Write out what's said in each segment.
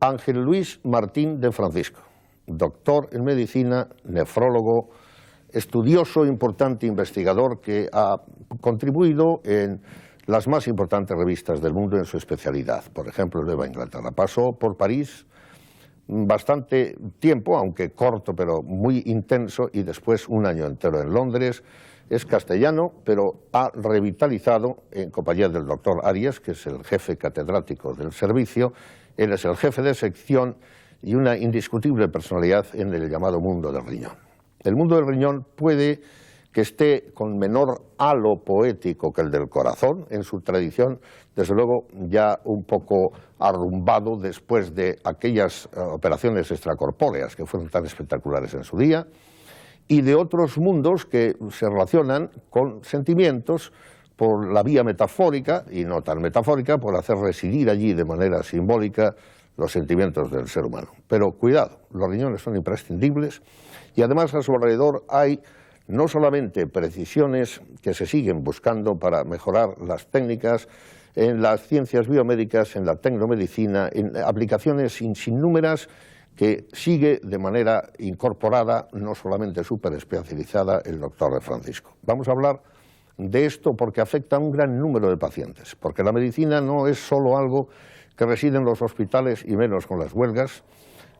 Ángel Luis Martín de Francisco, doctor en medicina, nefrólogo, estudioso, importante investigador que ha contribuido en las más importantes revistas del mundo en su especialidad. Por ejemplo, Nueva Inglaterra. Pasó por París bastante tiempo, aunque corto, pero muy intenso, y después un año entero en Londres. Es castellano, pero ha revitalizado en compañía del doctor Arias, que es el jefe catedrático del servicio. Él es el jefe de sección y una indiscutible personalidad en el llamado mundo del riñón. El mundo del riñón puede que esté con menor halo poético que el del corazón, en su tradición, desde luego ya un poco arrumbado después de aquellas operaciones extracorpóreas que fueron tan espectaculares en su día, y de otros mundos que se relacionan con sentimientos por la vía metafórica, y no tan metafórica, por hacer residir allí de manera simbólica los sentimientos del ser humano. Pero cuidado, los riñones son imprescindibles y además a su alrededor hay no solamente precisiones que se siguen buscando para mejorar las técnicas en las ciencias biomédicas, en la tecnomedicina, en aplicaciones innúmeras que sigue de manera incorporada, no solamente súper especializada, el doctor de Francisco. Vamos a hablar de esto porque afecta a un gran número de pacientes, porque la medicina no es solo algo que reside en los hospitales y menos con las huelgas,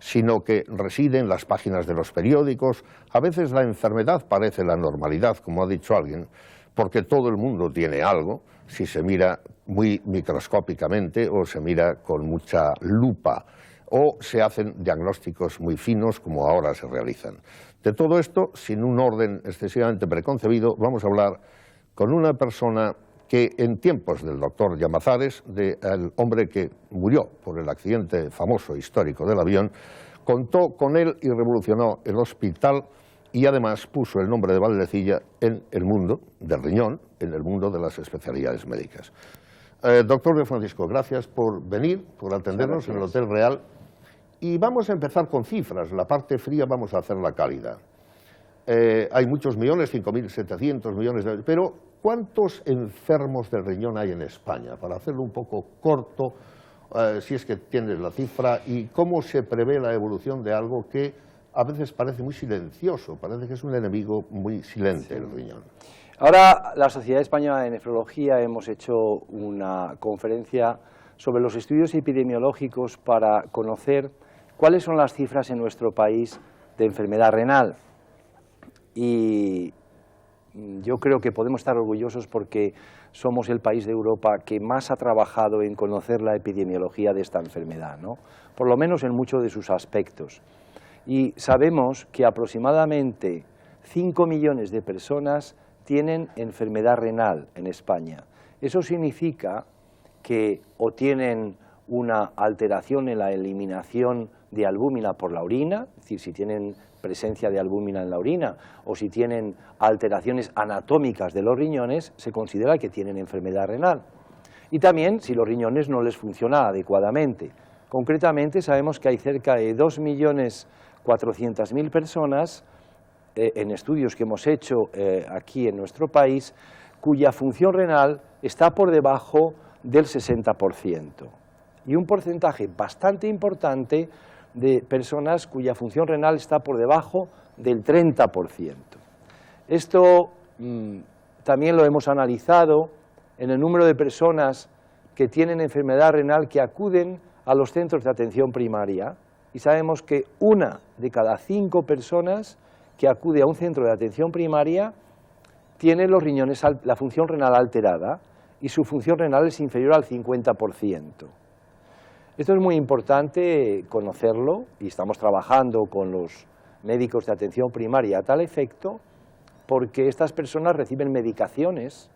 sino que reside en las páginas de los periódicos. A veces la enfermedad parece la normalidad, como ha dicho alguien, porque todo el mundo tiene algo, si se mira muy microscópicamente o se mira con mucha lupa, o se hacen diagnósticos muy finos como ahora se realizan. De todo esto, sin un orden excesivamente preconcebido, vamos a hablar con una persona que en tiempos del doctor Llamazares, del hombre que murió por el accidente famoso histórico del avión, contó con él y revolucionó el hospital y además puso el nombre de Valdecilla en el mundo del riñón, en el mundo de las especialidades médicas. Doctor de Francisco, gracias por venir, por atendernos en el Hotel Real. Y vamos a empezar con cifras. La parte fría vamos a hacerla cálida. Hay muchos millones, 5.700 millones de... Pero, ¿cuántos enfermos del riñón hay en España? Para hacerlo un poco corto, si es que tienes la cifra, y cómo se prevé la evolución de algo que a veces parece muy silencioso, parece que es un enemigo muy silente, el riñón. Ahora, la Sociedad Española de Nefrología hemos hecho una conferencia sobre los estudios epidemiológicos para conocer cuáles son las cifras en nuestro país de enfermedad renal. Y yo creo que podemos estar orgullosos porque somos el país de Europa que más ha trabajado en conocer la epidemiología de esta enfermedad, ¿no? Por lo menos en muchos de sus aspectos. Y sabemos que aproximadamente 5 millones de personas tienen enfermedad renal en España. Eso significa que o tienen una alteración en la eliminación de albúmina por la orina, es decir, si tienen presencia de albúmina en la orina o si tienen alteraciones anatómicas de los riñones, se considera que tienen enfermedad renal. Y también si los riñones no les funcionan adecuadamente. Concretamente sabemos que hay cerca de 2.400.000 personas en estudios que hemos hecho aquí en nuestro país cuya función renal está por debajo del 60%. Y un porcentaje bastante importante de personas cuya función renal está por debajo del 30%. Esto también lo hemos analizado en el número de personas que tienen enfermedad renal que acuden a los centros de atención primaria, y sabemos que 1 de cada 5 personas que acude a un centro de atención primaria tiene los riñones, la función renal alterada, y su función renal es inferior al 50%. Esto es muy importante conocerlo y estamos trabajando con los médicos de atención primaria a tal efecto, porque estas personas reciben medicaciones,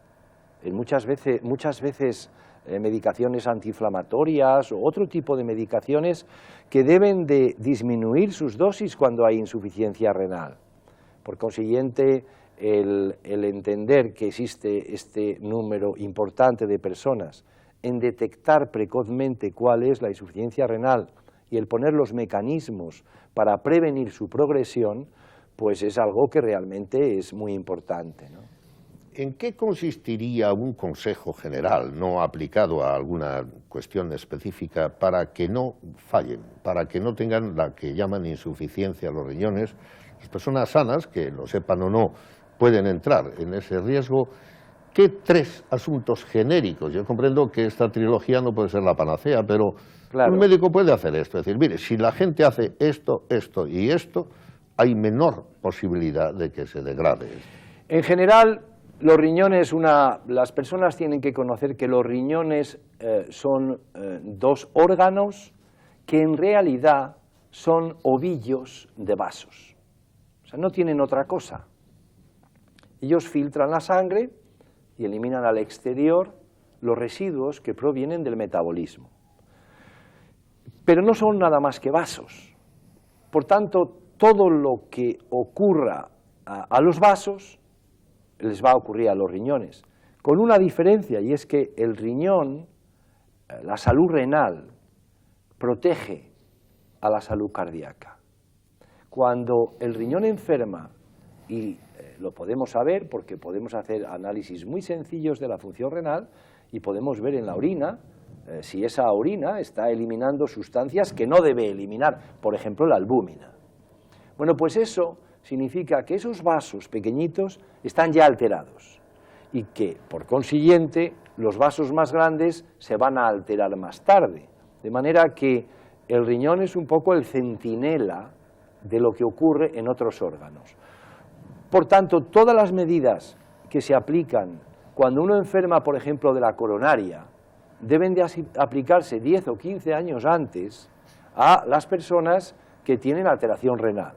muchas veces medicaciones antiinflamatorias o otro tipo de medicaciones que deben de disminuir sus dosis cuando hay insuficiencia renal. Por consiguiente, el entender que existe este número importante de personas en detectar precozmente cuál es la insuficiencia renal y el poner los mecanismos para prevenir su progresión, pues es algo que realmente es muy importante, ¿no? ¿En qué consistiría un consejo general, no aplicado a alguna cuestión específica, para que no fallen, para que no tengan la que llaman insuficiencia a los riñones? Las personas sanas, que lo sepan o no, pueden entrar en ese riesgo. ¿Qué 3 asuntos genéricos? Yo comprendo que esta trilogía no puede ser la panacea, pero claro, un médico puede hacer esto. Es decir, mire, si la gente hace esto, esto y esto, hay menor posibilidad de que se degrade esto. En general, los riñones, las personas tienen que conocer que los riñones son 2 órganos que en realidad son ovillos de vasos. O sea, no tienen otra cosa. Ellos filtran la sangre y eliminan al exterior los residuos que provienen del metabolismo. Pero no son nada más que vasos. Por tanto, todo lo que ocurra a los vasos les va a ocurrir a los riñones, con una diferencia, y es que el riñón, la salud renal, protege a la salud cardíaca. Cuando el riñón enferma, y lo podemos saber porque podemos hacer análisis muy sencillos de la función renal y podemos ver en la orina si esa orina está eliminando sustancias que no debe eliminar, por ejemplo la albúmina. Bueno, pues eso significa que esos vasos pequeñitos están ya alterados y que, por consiguiente, los vasos más grandes se van a alterar más tarde. De manera que el riñón es un poco el centinela de lo que ocurre en otros órganos. Por tanto, todas las medidas que se aplican cuando uno enferma, por ejemplo, de la coronaria, deben de aplicarse 10 o 15 años antes a las personas que tienen alteración renal.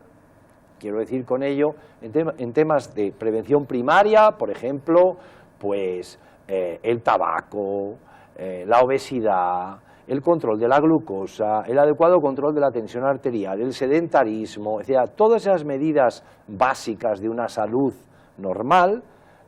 Quiero decir con ello, en temas de prevención primaria, por ejemplo, pues el tabaco, la obesidad, el control de la glucosa, el adecuado control de la tensión arterial, el sedentarismo, es decir, todas esas medidas básicas de una salud normal,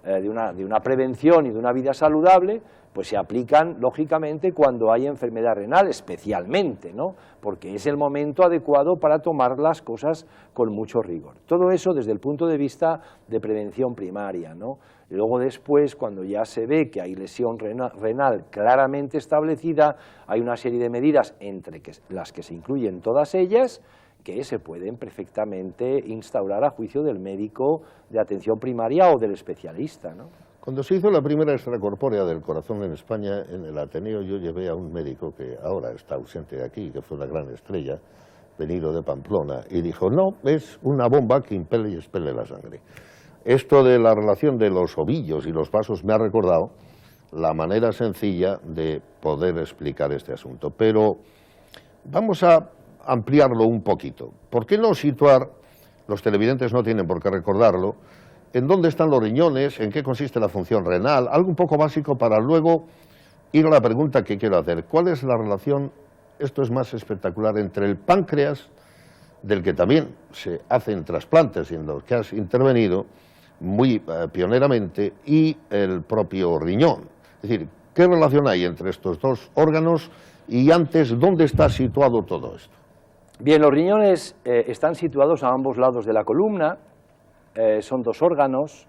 de una prevención y de una vida saludable, pues se aplican, lógicamente, cuando hay enfermedad renal, especialmente, ¿no? Porque es el momento adecuado para tomar las cosas con mucho rigor. Todo eso desde el punto de vista de prevención primaria, ¿no? Luego después, cuando ya se ve que hay lesión renal claramente establecida, hay una serie de medidas, entre las que se incluyen todas ellas, que se pueden perfectamente instaurar a juicio del médico de atención primaria o del especialista, ¿no? Cuando se hizo la primera extracorpórea del corazón en España, en el Ateneo, yo llevé a un médico que ahora está ausente de aquí, que fue una gran estrella, venido de Pamplona, y dijo, no, es una bomba que impele y expele la sangre. Esto de la relación de los ovillos y los vasos me ha recordado la manera sencilla de poder explicar este asunto. Pero vamos a ampliarlo un poquito. ¿Por qué no situar, los televidentes no tienen por qué recordarlo, en dónde están los riñones, en qué consiste la función renal, algo un poco básico para luego ir a la pregunta que quiero hacer? ¿Cuál es la relación, esto es más espectacular, entre el páncreas, del que también se hacen trasplantes y en los que has intervenido muy pioneramente, y el propio riñón? Es decir, ¿qué relación hay entre estos 2 órganos y antes dónde está situado todo esto? Bien, los riñones están situados a ambos lados de la columna. Son 2 órganos,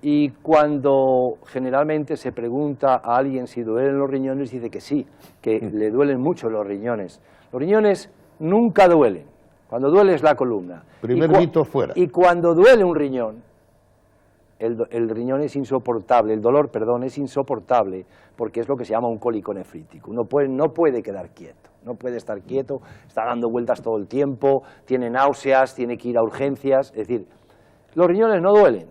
y cuando generalmente se pregunta a alguien si duelen los riñones, dice que sí, que le duelen mucho los riñones. Los riñones nunca duelen, cuando duele es la columna. Primer mito fuera. Y cuando duele un riñón, el riñón es insoportable, el dolor, perdón, es insoportable, porque es lo que se llama un cólico nefrítico. Uno no puede quedar quieto, no puede estar quieto, está dando vueltas todo el tiempo, tiene náuseas, tiene que ir a urgencias, es decir, los riñones no duelen,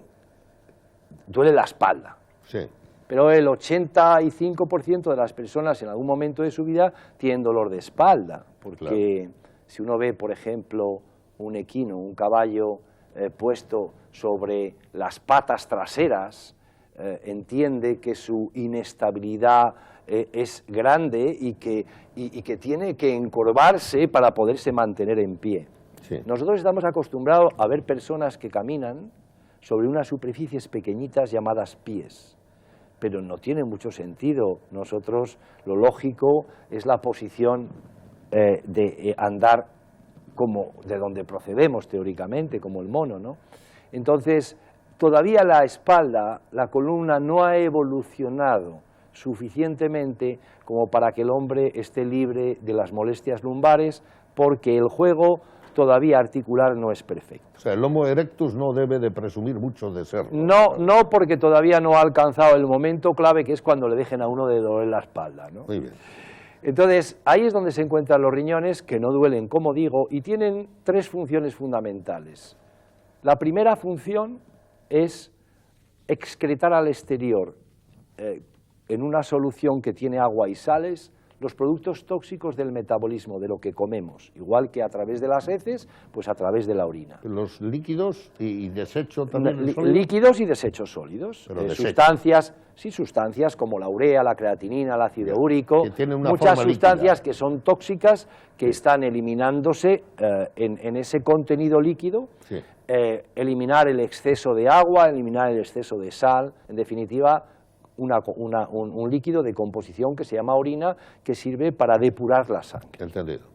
duele la espalda. Sí. Pero el 85% de las personas en algún momento de su vida tienen dolor de espalda, porque si uno ve, por ejemplo, un equino, un caballo puesto sobre las patas traseras, entiende que su inestabilidad es grande y que tiene que encorvarse para poderse mantener en pie. Sí. Nosotros estamos acostumbrados a ver personas que caminan sobre unas superficies pequeñitas llamadas pies, pero no tiene mucho sentido. Nosotros, lo lógico es la posición de andar como de donde procedemos teóricamente, como el mono, ¿no? Entonces, todavía la espalda, la columna no ha evolucionado suficientemente como para que el hombre esté libre de las molestias lumbares, porque el juego todavía articular no es perfecto. O sea, el Homo erectus no debe de presumir mucho de serlo. No, porque todavía no ha alcanzado el momento clave, que es cuando le dejen a uno de doler la espalda, ¿no? Muy bien. Entonces, ahí es donde se encuentran los riñones, que no duelen, como digo, y tienen tres funciones fundamentales. La primera función es excretar al exterior, en una solución que tiene agua y sales, los productos tóxicos del metabolismo, de lo que comemos, igual que a través de las heces, pues a través de la orina. Los líquidos y desechos también. Líquidos y desechos sólidos. Sustancias. Sí, sustancias como la urea, la creatinina, el ácido úrico, muchas sustancias líquida, que son tóxicas, que están eliminándose en ese contenido líquido. Sí. Eliminar el exceso de agua, eliminar el exceso de sal, en definitiva, un líquido de composición que se llama orina, que sirve para depurar la sangre. Entendido.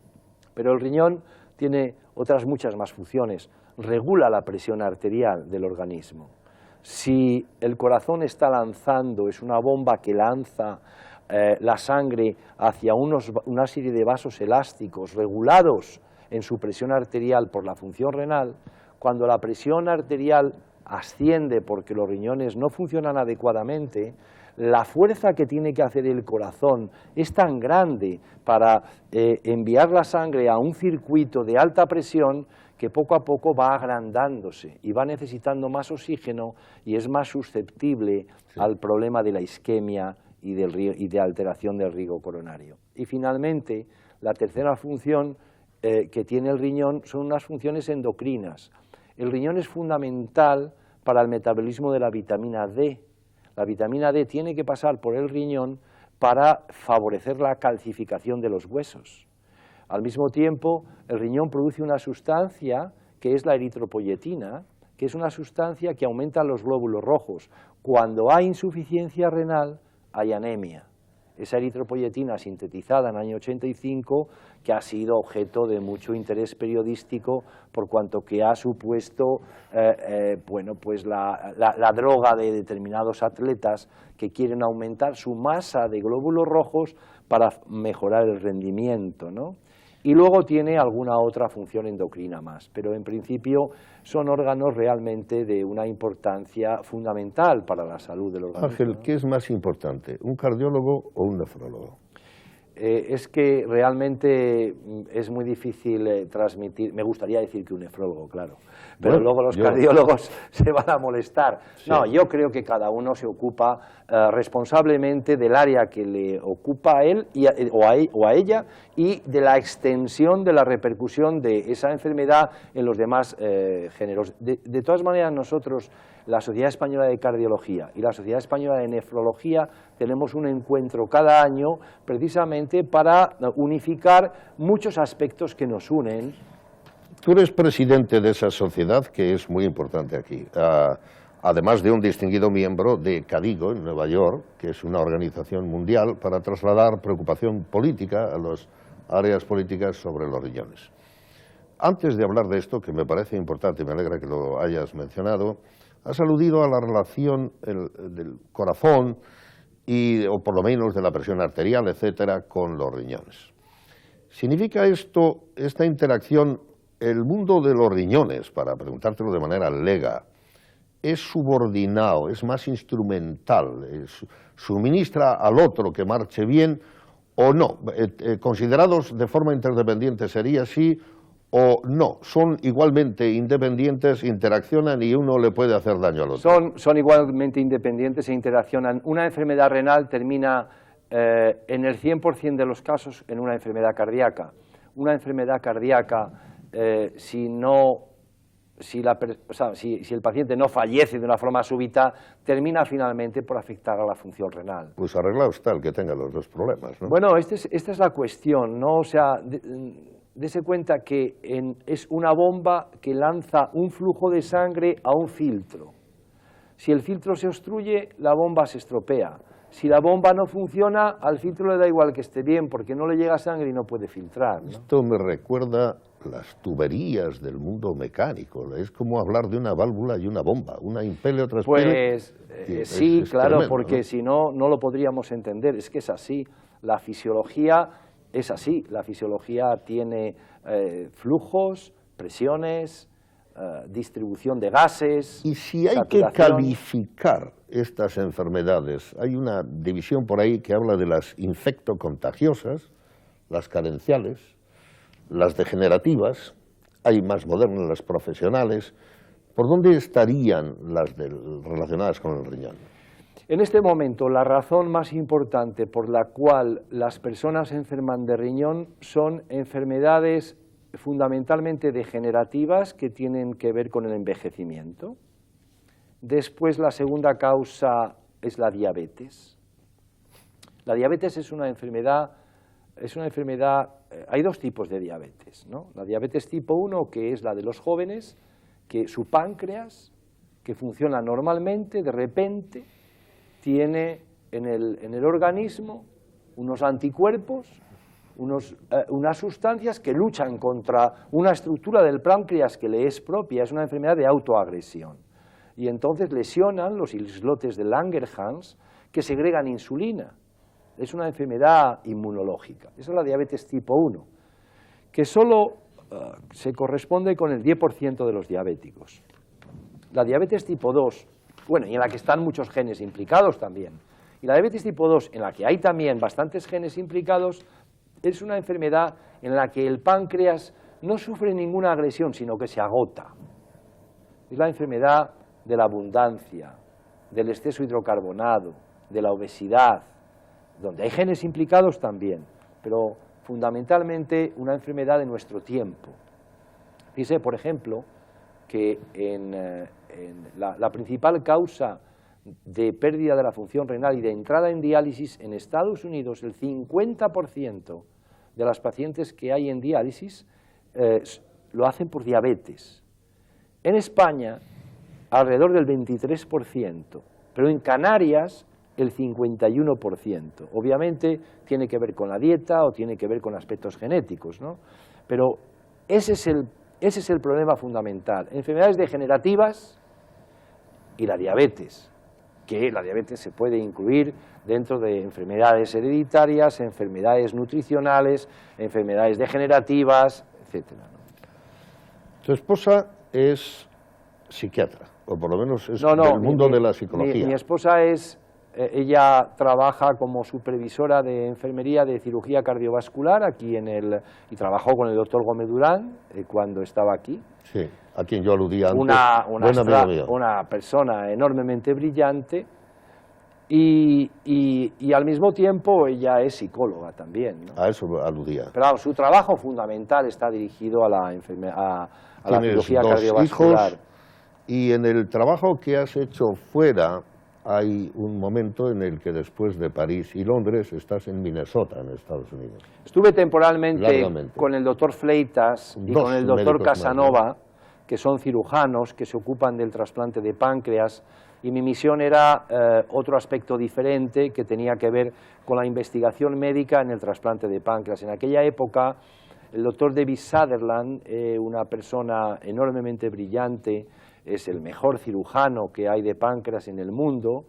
Pero el riñón tiene otras muchas más funciones. Regula la presión arterial del organismo. Si el corazón está lanzando, es una bomba que lanza la sangre hacia una serie de vasos elásticos regulados en su presión arterial por la función renal, cuando la presión arterial asciende porque los riñones no funcionan adecuadamente, la fuerza que tiene que hacer el corazón es tan grande para enviar la sangre a un circuito de alta presión que poco a poco va agrandándose y va necesitando más oxígeno y es más susceptible al problema de la isquemia y de alteración del riego coronario. Y finalmente, la tercera función que tiene el riñón son unas funciones endocrinas. El riñón es fundamental para el metabolismo de la vitamina D. La vitamina D tiene que pasar por el riñón para favorecer la calcificación de los huesos. Al mismo tiempo, el riñón produce una sustancia que es la eritropoyetina, que es una sustancia que aumenta los glóbulos rojos. Cuando hay insuficiencia renal, hay anemia. Esa eritropoyetina sintetizada en el año 85, que ha sido objeto de mucho interés periodístico por cuanto que ha supuesto pues la droga de determinados atletas que quieren aumentar su masa de glóbulos rojos para mejorar el rendimiento, ¿no? Y luego tiene alguna otra función endocrina más, pero en principio son órganos realmente de una importancia fundamental para la salud del organismo. Ángel, ¿qué es más importante, un cardiólogo o un nefrólogo? Es que realmente es muy difícil transmitir, me gustaría decir que un nefrólogo, claro, pero bueno, luego los cardiólogos se van a molestar. Sí. No, yo creo que cada uno se ocupa responsablemente del área que le ocupa a él o a ella y de la extensión de la repercusión de esa enfermedad en los demás géneros. De todas maneras, nosotros, la Sociedad Española de Cardiología y la Sociedad Española de Nefrología, tenemos un encuentro cada año precisamente para unificar muchos aspectos que nos unen. Tú eres presidente de esa sociedad que es muy importante aquí, además de un distinguido miembro de CADIGO en Nueva York, que es una organización mundial para trasladar preocupación política a las áreas políticas sobre los riñones. Antes de hablar de esto, que me parece importante y me alegra que lo hayas mencionado, has aludido a la relación del corazón o por lo menos de la presión arterial, etcétera, con los riñones. ¿Significa esto, esta interacción, el mundo de los riñones, para preguntártelo de manera lega, es subordinado, es más instrumental, suministra al otro que marche bien o no? ¿Considerados de forma interdependiente sería así o no? ¿Son igualmente independientes, interaccionan y uno le puede hacer daño al otro? Son igualmente independientes e interaccionan. Una enfermedad renal termina en el 100% de los casos en una enfermedad cardíaca. Una enfermedad cardíaca, si el paciente no fallece de una forma súbita, termina finalmente por afectar a la función renal. Pues arreglado está el que tenga los dos problemas, ¿no? Bueno, esta es la cuestión, ¿no? O sea, dése cuenta que es una bomba que lanza un flujo de sangre a un filtro. Si el filtro se obstruye, la bomba se estropea. Si la bomba no funciona, al filtro le da igual que esté bien, porque no le llega sangre y no puede filtrar, ¿no? Esto me recuerda las tuberías del mundo mecánico. Es como hablar de una válvula y una bomba, una impele, otra expele. Pues sí, claro, tremendo, porque ¿no? si no, no lo podríamos entender. Es que es así. La fisiología es así. La fisiología tiene flujos, presiones, distribución de gases, Y si hay que calificar estas enfermedades, hay una división por ahí que habla de las infectocontagiosas, las carenciales, las degenerativas, hay más modernas, las profesionales. ¿Por dónde estarían las relacionadas con el riñón? En este momento, la razón más importante por la cual las personas enferman de riñón son enfermedades fundamentalmente degenerativas que tienen que ver con el envejecimiento. Después, la segunda causa es la diabetes. La diabetes es una enfermedad, hay dos tipos de diabetes, ¿no? La diabetes tipo 1, que es la de los jóvenes, que su páncreas, que funciona normalmente, de repente tiene en el organismo unos anticuerpos, unas sustancias que luchan contra una estructura del páncreas que le es propia. Es una enfermedad de autoagresión. Y entonces lesionan los islotes de Langerhans que segregan insulina. Es una enfermedad inmunológica. Esa es la diabetes tipo 1, que solo se corresponde con el 10% de los diabéticos. La diabetes tipo 2, bueno, y en la que están muchos genes implicados también. Y la diabetes tipo 2, en la que hay también bastantes genes implicados, es una enfermedad en la que el páncreas no sufre ninguna agresión, sino que se agota. Es la enfermedad de la abundancia, del exceso hidrocarbonado, de la obesidad, donde hay genes implicados también, pero fundamentalmente una enfermedad de nuestro tiempo. Fíjese, por ejemplo, que la principal causa de pérdida de la función renal y de entrada en diálisis en Estados Unidos, el 50% de las pacientes que hay en diálisis lo hacen por diabetes. En España, alrededor del 23%, pero en Canarias el 51%. Obviamente tiene que ver con la dieta o tiene que ver con aspectos genéticos, ¿no? Pero ese es el problema fundamental. Enfermedades degenerativas y la diabetes, que la diabetes se puede incluir dentro de enfermedades hereditarias, enfermedades nutricionales, enfermedades degenerativas, etcétera, ¿no? Tu esposa es psiquiatra, o por lo menos es del mundo de la psicología. Mi esposa ella trabaja como supervisora de enfermería de cirugía cardiovascular aquí y trabajó con el doctor Gómez Durán cuando estaba aquí. Sí, a quien yo aludía antes. Una persona enormemente brillante y al mismo tiempo ella es psicóloga también, ¿no? A eso aludía. Pero vamos, su trabajo fundamental está dirigido a la cirugía cardiovascular. Hijos, y en el trabajo que has hecho fuera hay un momento en el que después de París y Londres estás en Minnesota, en Estados Unidos. Estuve temporalmente con el doctor Fleitas y con el doctor Casanova, que son cirujanos que se ocupan del trasplante de páncreas, y mi misión era otro aspecto diferente que tenía que ver con la investigación médica en el trasplante de páncreas. En aquella época, el doctor David Sutherland, una persona enormemente brillante, es el mejor cirujano que hay de páncreas en el mundo,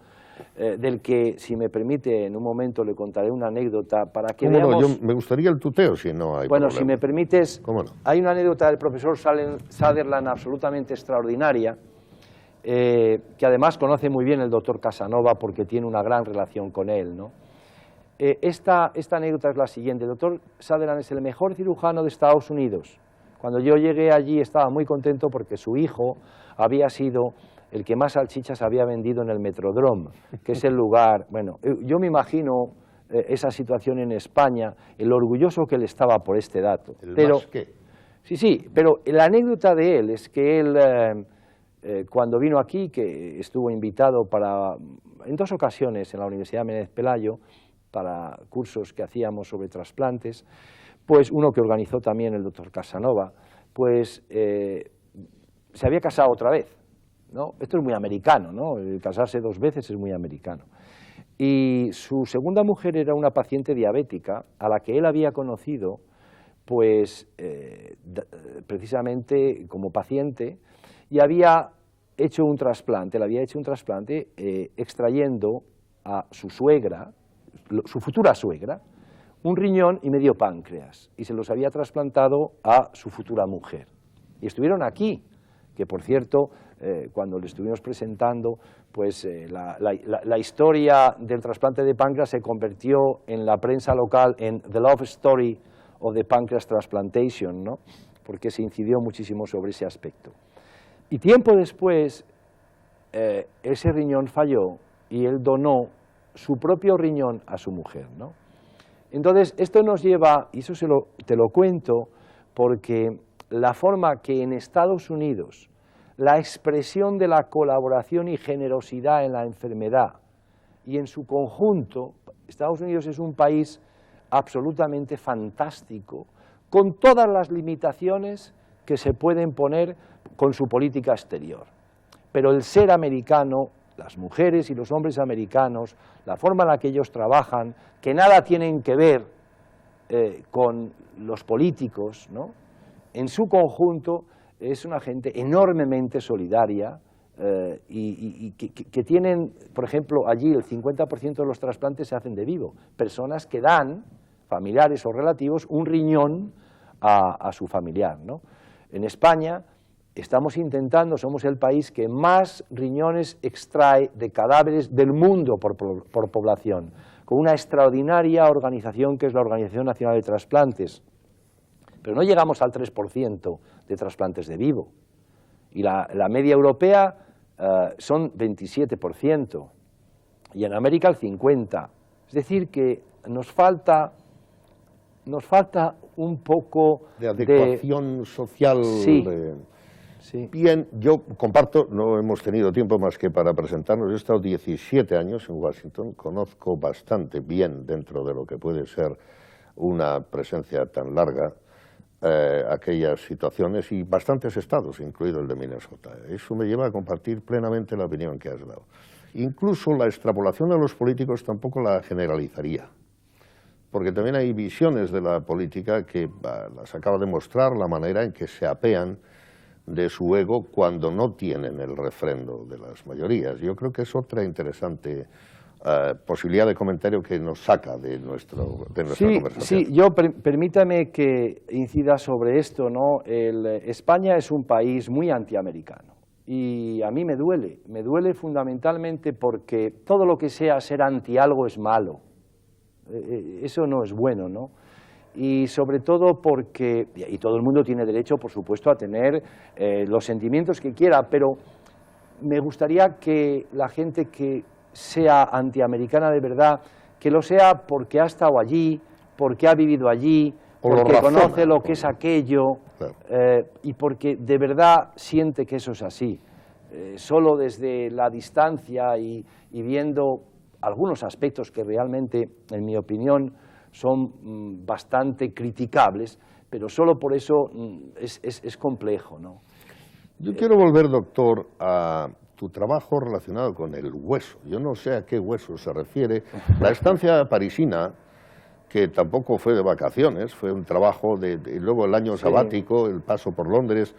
del que, si me permite, en un momento le contaré una anécdota para que veamos... No, me gustaría el tuteo, si no hay Bueno, problema. si me permites, ¿Cómo no? Hay una anécdota del profesor Sutherland absolutamente extraordinaria, que además conoce muy bien el doctor Casanova porque tiene una gran relación con él, ¿no? Esta anécdota es la siguiente. El doctor Sutherland es el mejor cirujano de Estados Unidos. Cuando yo llegué allí estaba muy contento porque su hijo había sido el que más salchichas había vendido en el Metrodrome, que es el lugar... Bueno, yo me imagino esa situación en España, el orgulloso que él estaba por este dato. ¿Más qué? Sí, pero la anécdota de él es que él, cuando vino aquí, que estuvo invitado en 2 ocasiones en la Universidad Menéndez Pelayo, para cursos que hacíamos sobre trasplantes, pues uno que organizó también el doctor Casanova, pues se había casado otra vez, ¿no? Esto es muy americano, ¿no? El casarse 2 veces es muy americano. Y su segunda mujer era una paciente diabética a la que él había conocido pues precisamente como paciente, y había hecho un trasplante, extrayendo a su suegra, su futura suegra, un riñón y medio páncreas, y se los había trasplantado a su futura mujer. Y estuvieron aquí, que por cierto, cuando le estuvimos presentando, pues la historia del trasplante de páncreas se convirtió en la prensa local en The Love Story of the Pancreas Transplantation, ¿no? Porque se incidió muchísimo sobre ese aspecto. Y tiempo después, ese riñón falló y él donó su propio riñón a su mujer, ¿no? Entonces, esto nos lleva, y eso te lo cuento, porque la forma que en Estados Unidos la expresión de la colaboración y generosidad en la enfermedad y en su conjunto, Estados Unidos es un país absolutamente fantástico, con todas las limitaciones que se pueden poner con su política exterior. Pero el ser americano, las mujeres y los hombres americanos, la forma en la que ellos trabajan, que nada tienen que ver con los políticos, ¿no? En su conjunto es una gente enormemente solidaria y que tienen, por ejemplo, allí el 50% de los trasplantes se hacen de vivo, personas que dan, familiares o relativos, un riñón a su familiar, ¿no? En España estamos intentando, somos el país que más riñones extrae de cadáveres del mundo por población, con una extraordinaria organización que es la Organización Nacional de Trasplantes, pero no llegamos al 3% de trasplantes de vivo, y la media europea son 27%, y en América el 50%, es decir que nos falta un poco de adecuación social. Sí. Sí. Bien, yo comparto, no hemos tenido tiempo más que para presentarnos, yo he estado 17 años en Washington, conozco bastante bien dentro de lo que puede ser una presencia tan larga aquellas situaciones y bastantes estados, incluido el de Minnesota. Eso me lleva a compartir plenamente la opinión que has dado. Incluso la extrapolación a los políticos tampoco la generalizaría, porque también hay visiones de la política que las acaba de mostrar la manera en que se apean de su ego cuando no tienen el refrendo de las mayorías. Yo creo que es otra interesante posibilidad de comentario que nos saca de nuestra conversación. Sí, permítame que incida sobre esto, ¿no? España es un país muy antiamericano y a mí me duele fundamentalmente porque todo lo que sea ser anti algo es malo, eso no es bueno, ¿no? Y sobre todo porque, y todo el mundo tiene derecho, por supuesto, a tener los sentimientos que quiera, pero me gustaría que la gente que sea antiamericana de verdad, que lo sea porque ha estado allí, porque ha vivido allí, porque conoce lo que es aquello, claro. Y porque de verdad siente que eso es así. Solo desde la distancia y viendo algunos aspectos que realmente, en mi opinión, son bastante criticables, pero solo por eso es complejo, ¿no? Yo quiero volver, doctor, a tu trabajo relacionado con el hueso. Yo no sé a qué hueso se refiere. La estancia parisina, que tampoco fue de vacaciones, fue un trabajo y luego el año sabático, el paso por Londres.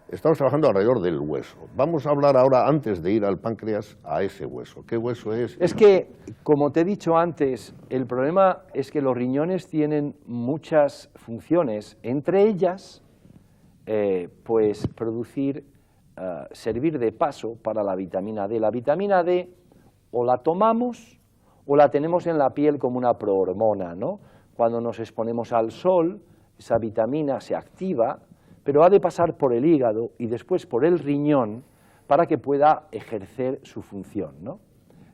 Estamos trabajando alrededor del hueso. Vamos a hablar ahora, antes de ir al páncreas, a ese hueso. ¿Qué hueso es? Es que, como te he dicho antes, el problema es que los riñones tienen muchas funciones, entre ellas, pues producir, servir de paso para la vitamina D. La vitamina D o la tomamos o la tenemos en la piel como una prohormona, ¿no? Cuando nos exponemos al sol, esa vitamina se activa, pero ha de pasar por el hígado y después por el riñón para que pueda ejercer su función, ¿no?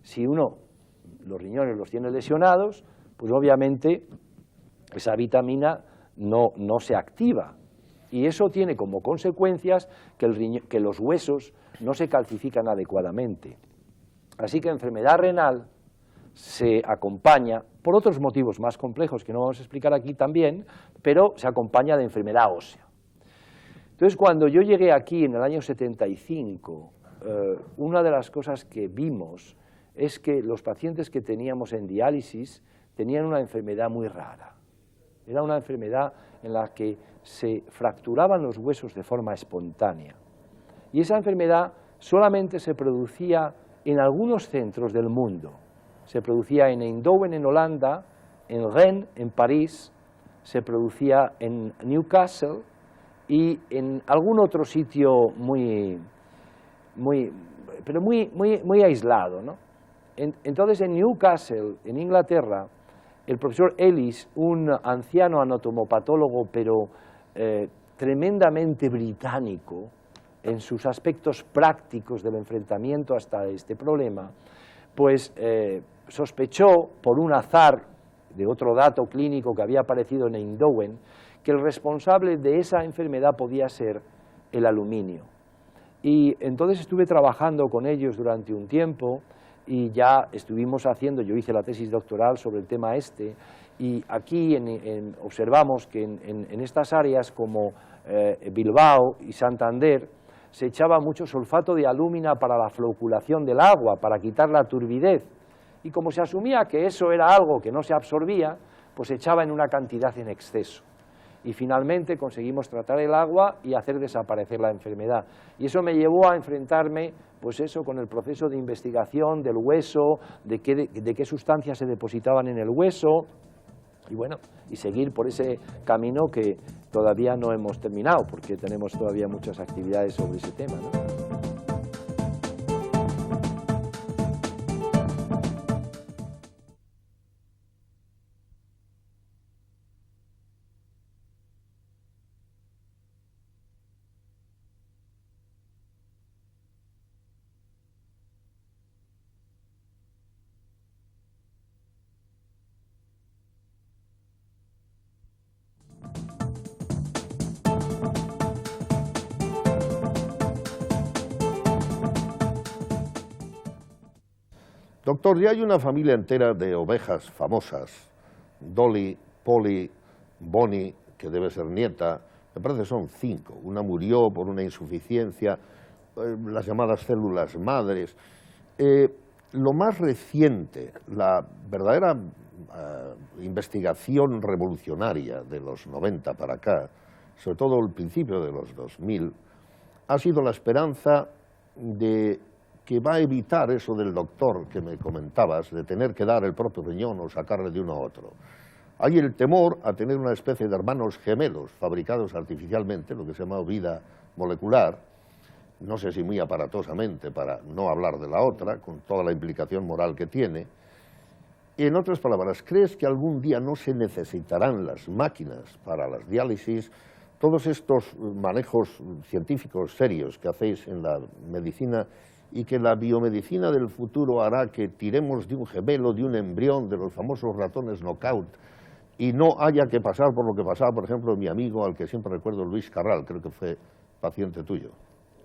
Si los riñones los tiene lesionados, pues obviamente esa vitamina no se activa. Y eso tiene como consecuencias que los huesos no se calcifican adecuadamente. Así que enfermedad renal se acompaña, por otros motivos más complejos que no vamos a explicar aquí también, pero se acompaña de enfermedad ósea. Entonces, cuando yo llegué aquí en el año 75, una de las cosas que vimos es que los pacientes que teníamos en diálisis tenían una enfermedad muy rara. Era una enfermedad en la que se fracturaban los huesos de forma espontánea. Y esa enfermedad solamente se producía en algunos centros del mundo. Se producía en Eindhoven, en Holanda, en Rennes, en París, se producía en Newcastle y en algún otro sitio muy aislado, ¿no? Entonces, en Newcastle, en Inglaterra, el profesor Ellis, un anciano anatomopatólogo, pero tremendamente británico en sus aspectos prácticos del enfrentamiento hasta este problema, pues sospechó, por un azar de otro dato clínico que había aparecido en Eindhoven, que el responsable de esa enfermedad podía ser el aluminio. Y entonces estuve trabajando con ellos durante un tiempo y ya estuvimos haciendo, yo hice la tesis doctoral sobre el tema este, y aquí observamos que en estas áreas como Bilbao y Santander se echaba mucho sulfato de alúmina para la floculación del agua, para quitar la turbidez, y como se asumía que eso era algo que no se absorbía, pues se echaba en una cantidad en exceso. Y finalmente conseguimos tratar el agua y hacer desaparecer la enfermedad. Y eso me llevó a enfrentarme, pues eso, con el proceso de investigación del hueso, de qué sustancias se depositaban en el hueso, y bueno, y seguir por ese camino que todavía no hemos terminado, porque tenemos todavía muchas actividades sobre ese tema, ¿no? Doctor, ya hay una familia entera de ovejas famosas, Dolly, Polly, Bonnie, que debe ser nieta, me parece que son 5. Una murió por una insuficiencia, las llamadas células madres. Lo más reciente, la verdadera investigación revolucionaria de los 90 para acá, sobre todo el principio de los 2000, ha sido la esperanza de que va a evitar eso del doctor que me comentabas, de tener que dar el propio riñón o sacarle de uno a otro. Hay el temor a tener una especie de hermanos gemelos fabricados artificialmente, lo que se llama vida molecular, no sé si muy aparatosamente para no hablar de la otra, con toda la implicación moral que tiene. Y en otras palabras, ¿crees que algún día no se necesitarán las máquinas para las diálisis? Todos estos manejos científicos serios que hacéis en la medicina y que la biomedicina del futuro hará que tiremos de un gemelo, de un embrión, de los famosos ratones knockout, y no haya que pasar por lo que pasaba, por ejemplo, mi amigo, al que siempre recuerdo, Luis Carral, creo que fue paciente tuyo.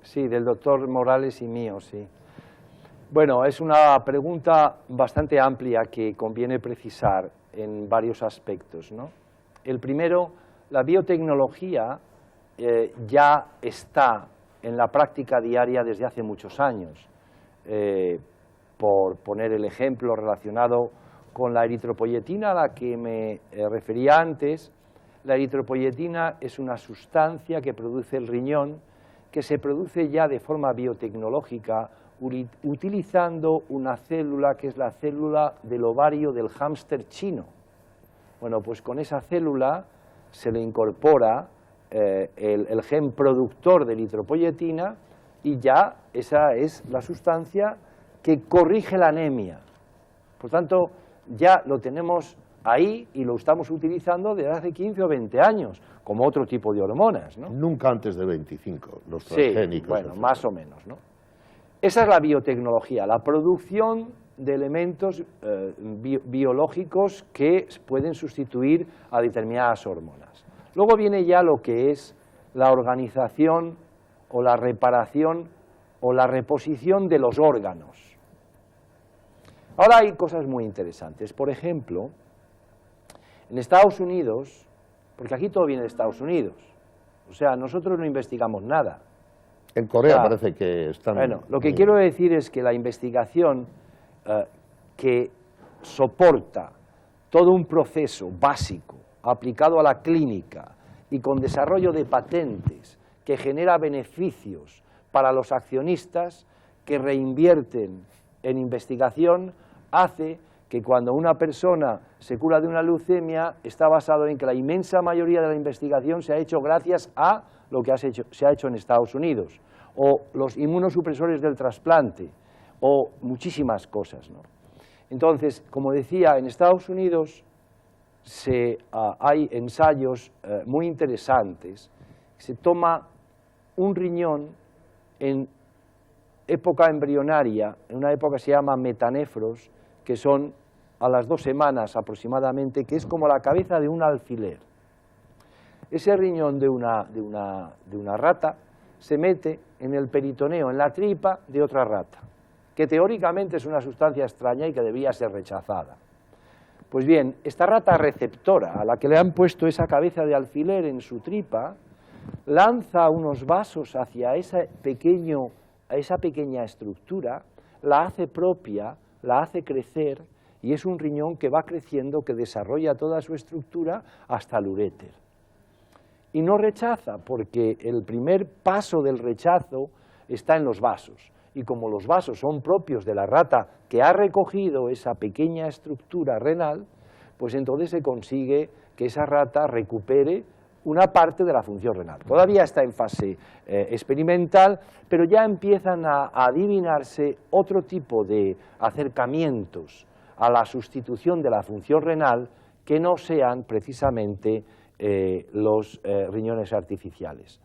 Sí, del doctor Morales y mío, sí. Bueno, es una pregunta bastante amplia que conviene precisar en varios aspectos, ¿no? El primero, la biotecnología ya está en la práctica diaria desde hace muchos años. Por poner el ejemplo relacionado con la eritropoyetina a la que me refería antes, la eritropoyetina es una sustancia que produce el riñón, que se produce ya de forma biotecnológica utilizando una célula que es la célula del ovario del hámster chino. Bueno, pues con esa célula se le incorpora el gen productor de eritropoyetina y ya esa es la sustancia que corrige la anemia. Por tanto, ya lo tenemos ahí y lo estamos utilizando desde hace 15 o 20 años, como otro tipo de hormonas, ¿no? Nunca antes de 25, los transgénicos. Sí, bueno, más o menos, ¿no? Esa es la biotecnología, la producción de elementos biológicos que pueden sustituir a determinadas hormonas. Luego viene ya lo que es la organización o la reparación o la reposición de los órganos. Ahora hay cosas muy interesantes. Por ejemplo, en Estados Unidos, porque aquí todo viene de Estados Unidos, o sea, nosotros no investigamos nada. En Corea parece que están... Bueno, lo que quiero decir es que la investigación que soporta todo un proceso básico aplicado a la clínica y con desarrollo de patentes que genera beneficios para los accionistas que reinvierten en investigación, hace que cuando una persona se cura de una leucemia está basado en que la inmensa mayoría de la investigación se ha hecho gracias a lo que se ha hecho en Estados Unidos, o los inmunosupresores del trasplante, o muchísimas cosas, ¿no? Entonces, como decía, en Estados Unidos hay ensayos muy interesantes. Se toma un riñón en época embrionaria, en una época que se llama metanefros, que son a las 2 semanas aproximadamente, que es como la cabeza de un alfiler. Ese riñón de una rata se mete en el peritoneo, en la tripa de otra rata, que teóricamente es una sustancia extraña y que debía ser rechazada. Pues bien, esta rata receptora, a la que le han puesto esa cabeza de alfiler en su tripa, lanza unos vasos hacia esa pequeña estructura, la hace propia, la hace crecer, y es un riñón que va creciendo, que desarrolla toda su estructura hasta el uréter. Y no rechaza, porque el primer paso del rechazo está en los vasos. Y como los vasos son propios de la rata que ha recogido esa pequeña estructura renal, pues entonces se consigue que esa rata recupere una parte de la función renal. Todavía está en fase experimental, pero ya empiezan a adivinarse otro tipo de acercamientos a la sustitución de la función renal que no sean precisamente los riñones artificiales.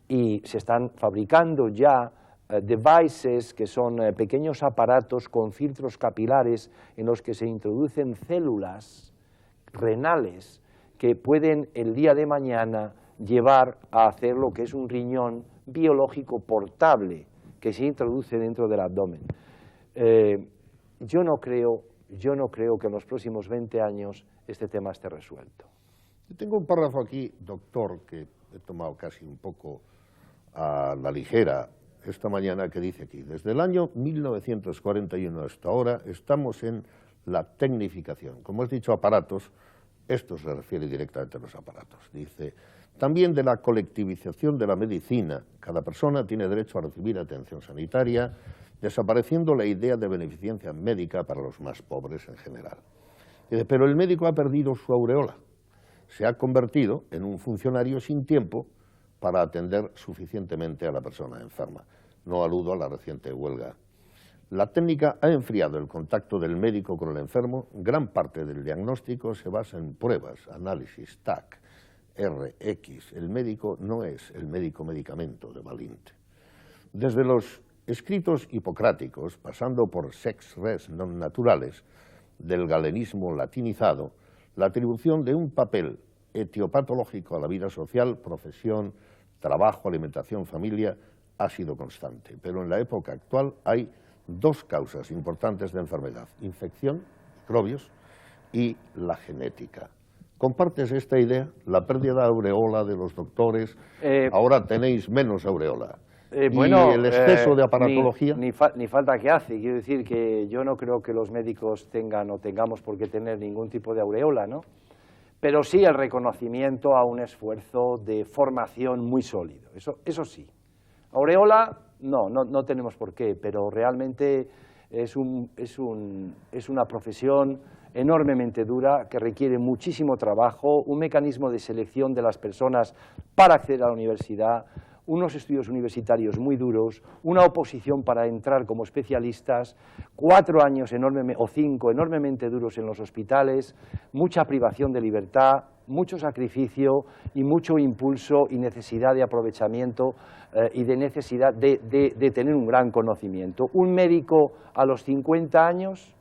Y se están fabricando ya devices, que son pequeños aparatos con filtros capilares en los que se introducen células renales que pueden el día de mañana llevar a hacer lo que es un riñón biológico portable que se introduce dentro del abdomen. Yo no creo que en los próximos 20 años este tema esté resuelto. Yo tengo un párrafo aquí, doctor, que he tomado casi un poco a la ligera esta mañana, que dice aquí: desde el año 1941 hasta ahora estamos en la tecnificación. Como has dicho, aparatos, esto se refiere directamente a los aparatos. Dice, también de la colectivización de la medicina. Cada persona tiene derecho a recibir atención sanitaria, desapareciendo la idea de beneficencia médica para los más pobres en general. Dice, pero el médico ha perdido su aureola. Se ha convertido en un funcionario sin tiempo para atender suficientemente a la persona enferma. No aludo a la reciente huelga. La técnica ha enfriado el contacto del médico con el enfermo. Gran parte del diagnóstico se basa en pruebas, análisis, TAC, RX. El médico no es el médico medicamento de Valinte. Desde los escritos hipocráticos, pasando por sex res non naturales, del galenismo latinizado, la atribución de un papel etiopatológico a la vida social, profesión, trabajo, alimentación, familia, ha sido constante. Pero en la época actual hay 2 causas importantes de enfermedad: infección, microbios, y la genética. ¿Compartes esta idea? La pérdida de aureola de los doctores, ahora tenéis menos aureola. Bueno, ¿y el exceso de aparatología? Ni falta que hace. Quiero decir que yo no creo que los médicos tengan o tengamos por qué tener ningún tipo de aureola, ¿no? Pero sí el reconocimiento a un esfuerzo de formación muy sólido, eso sí. Aureola, no tenemos por qué, pero realmente es una profesión enormemente dura que requiere muchísimo trabajo, un mecanismo de selección de las personas para acceder a la universidad, unos estudios universitarios muy duros, una oposición para entrar como especialistas, 4 años o 5 enormemente duros en los hospitales, mucha privación de libertad, mucho sacrificio y mucho impulso y necesidad de aprovechamiento y de necesidad de tener un gran conocimiento. Un médico a los 50 años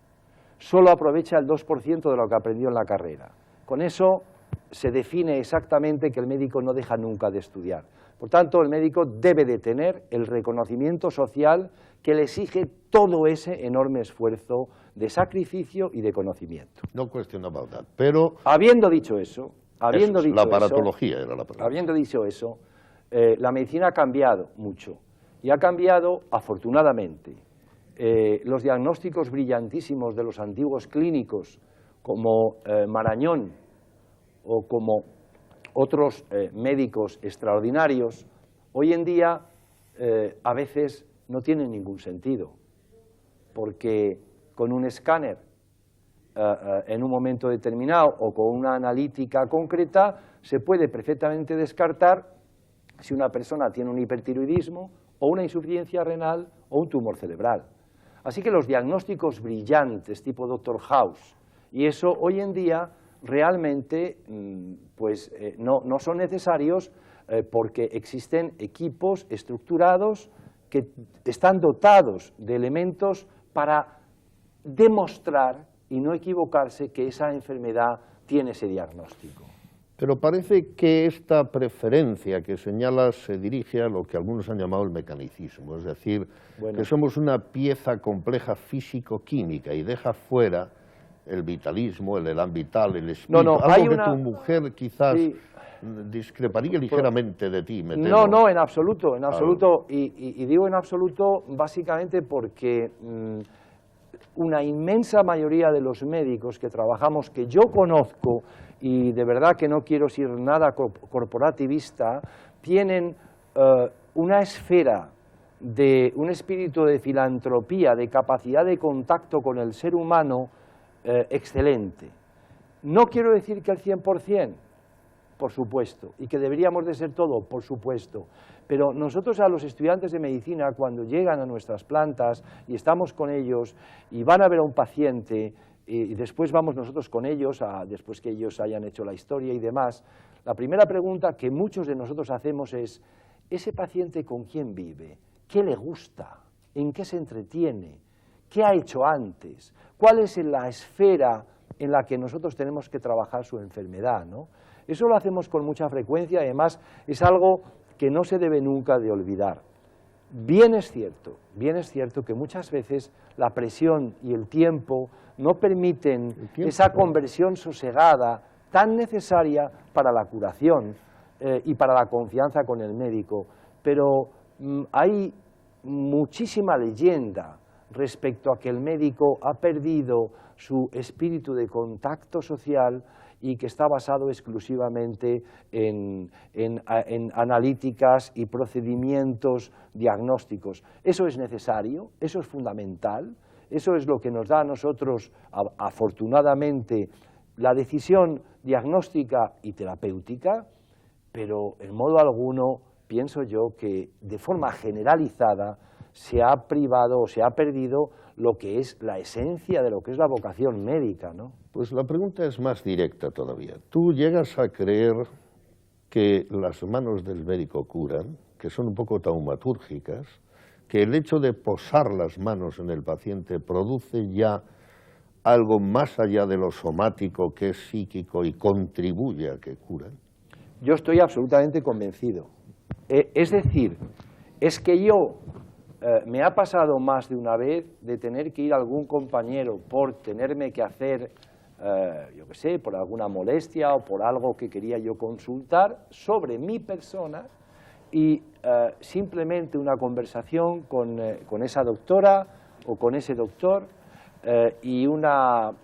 solo aprovecha el 2% de lo que aprendió en la carrera. Con eso se define exactamente que el médico no deja nunca de estudiar. Por tanto, el médico debe de tener el reconocimiento social que le exige todo ese enorme esfuerzo de sacrificio y de conocimiento. No question about that, pero... Habiendo dicho eso, la aparatología era la pregunta. Habiendo dicho eso, la medicina ha cambiado mucho, y ha cambiado afortunadamente. Los diagnósticos brillantísimos de los antiguos clínicos, como Marañón o como otros médicos extraordinarios, hoy en día a veces no tienen ningún sentido, porque con un escáner en un momento determinado o con una analítica concreta se puede perfectamente descartar si una persona tiene un hipertiroidismo o una insuficiencia renal o un tumor cerebral. Así que los diagnósticos brillantes tipo Dr. House y eso hoy en día realmente pues, no son necesarios porque existen equipos estructurados que están dotados de elementos para demostrar y no equivocarse que esa enfermedad tiene ese diagnóstico. Pero parece que esta preferencia que señalas se dirige a lo que algunos han llamado el mecanicismo, es decir, que somos una pieza compleja físico-química y deja fuera el vitalismo, el elan vital, el espíritu, algo que tu mujer quizás discreparía ligeramente de ti, me temo. No, en absoluto, en absoluto, y digo en absoluto básicamente porque una inmensa mayoría de los médicos que trabajamos, que yo conozco, y de verdad que no quiero ser nada corporativista, tienen una esfera de un espíritu de filantropía, de capacidad de contacto con el ser humano excelente. No quiero decir que al 100%, por supuesto, y que deberíamos de ser todo, por supuesto, pero nosotros a los estudiantes de medicina, cuando llegan a nuestras plantas y estamos con ellos y van a ver a un paciente y después vamos nosotros con ellos, después que ellos hayan hecho la historia y demás, la primera pregunta que muchos de nosotros hacemos es: ¿ese paciente con quién vive? ¿Qué le gusta? ¿En qué se entretiene? ¿Qué ha hecho antes? ¿Cuál es la esfera en la que nosotros tenemos que trabajar su enfermedad, ¿no? Eso lo hacemos con mucha frecuencia, además es algo que no se debe nunca de olvidar. Bien es cierto que muchas veces la presión y el tiempo no permiten esa conversión sosegada tan necesaria para la curación y para la confianza con el médico, pero hay muchísima leyenda respecto a que el médico ha perdido su espíritu de contacto social y que está basado exclusivamente en analíticas y procedimientos diagnósticos. Eso es necesario, eso es fundamental, eso es lo que nos da a nosotros, afortunadamente, la decisión diagnóstica y terapéutica, pero en modo alguno pienso yo que de forma generalizada se ha privado o se ha perdido lo que es la esencia de lo que es la vocación médica, ¿no? Pues la pregunta es más directa todavía. ¿Tú llegas a creer que las manos del médico curan, que son un poco taumatúrgicas, que el hecho de posar las manos en el paciente produce ya algo más allá de lo somático, que es psíquico y contribuye a que curan? Yo estoy absolutamente convencido. Es decir, es que yo me ha pasado más de una vez de tener que ir a algún compañero por tenerme que hacer, yo qué sé, por alguna molestia o por algo que quería yo consultar sobre mi persona y simplemente una conversación con esa doctora o con ese doctor y una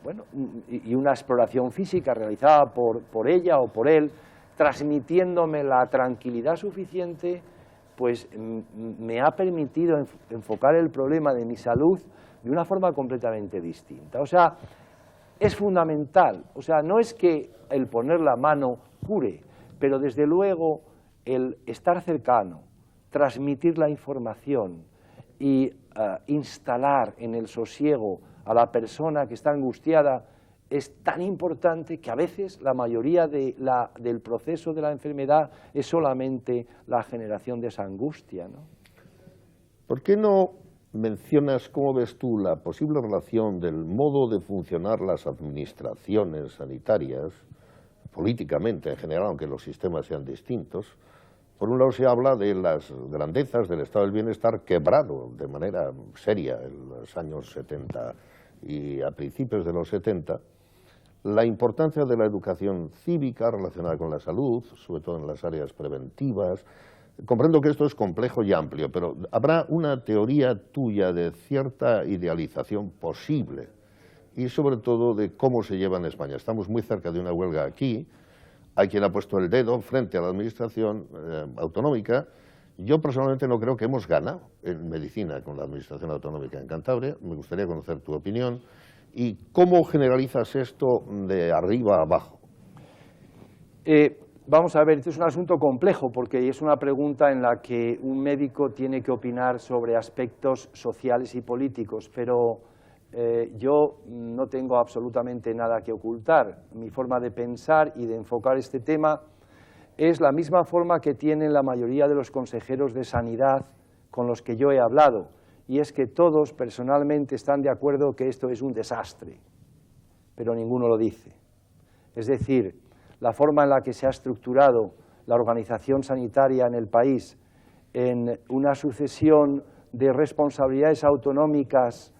exploración física realizada por ella o por él, transmitiéndome la tranquilidad suficiente, pues me ha permitido enfocar el problema de mi salud de una forma completamente distinta. O sea, es fundamental, o sea, no es que el poner la mano cure, pero desde luego el estar cercano, transmitir la información y instalar en el sosiego a la persona que está angustiada es tan importante que a veces la mayoría del proceso de la enfermedad es solamente la generación de esa angustia, ¿no? ¿Por qué no mencionas cómo ves tú la posible relación del modo de funcionar las administraciones sanitarias, políticamente en general, aunque los sistemas sean distintos? Por un lado se habla de las grandezas del estado del bienestar quebrado de manera seria en los años 70 y a principios de los 70, la importancia de la educación cívica relacionada con la salud, sobre todo en las áreas preventivas. Comprendo que esto es complejo y amplio, pero habrá una teoría tuya de cierta idealización posible y sobre todo de cómo se lleva en España. Estamos muy cerca de una huelga aquí hay quien ha puesto el dedo frente a la administración autonómica. Yo personalmente no creo que hemos ganado en medicina con la administración autonómica en Cantabria. Me gustaría conocer tu opinión. ¿Y cómo generalizas esto de arriba a abajo? Vamos a ver, este es un asunto complejo porque es una pregunta en la que un médico tiene que opinar sobre aspectos sociales y políticos, pero yo no tengo absolutamente nada que ocultar. Mi forma de pensar y de enfocar este tema es la misma forma que tienen la mayoría de los consejeros de sanidad con los que yo he hablado, y es que todos personalmente están de acuerdo que esto es un desastre, pero ninguno lo dice. Es decir, la forma en la que se ha estructurado la organización sanitaria en el país, en una sucesión de responsabilidades autonómicas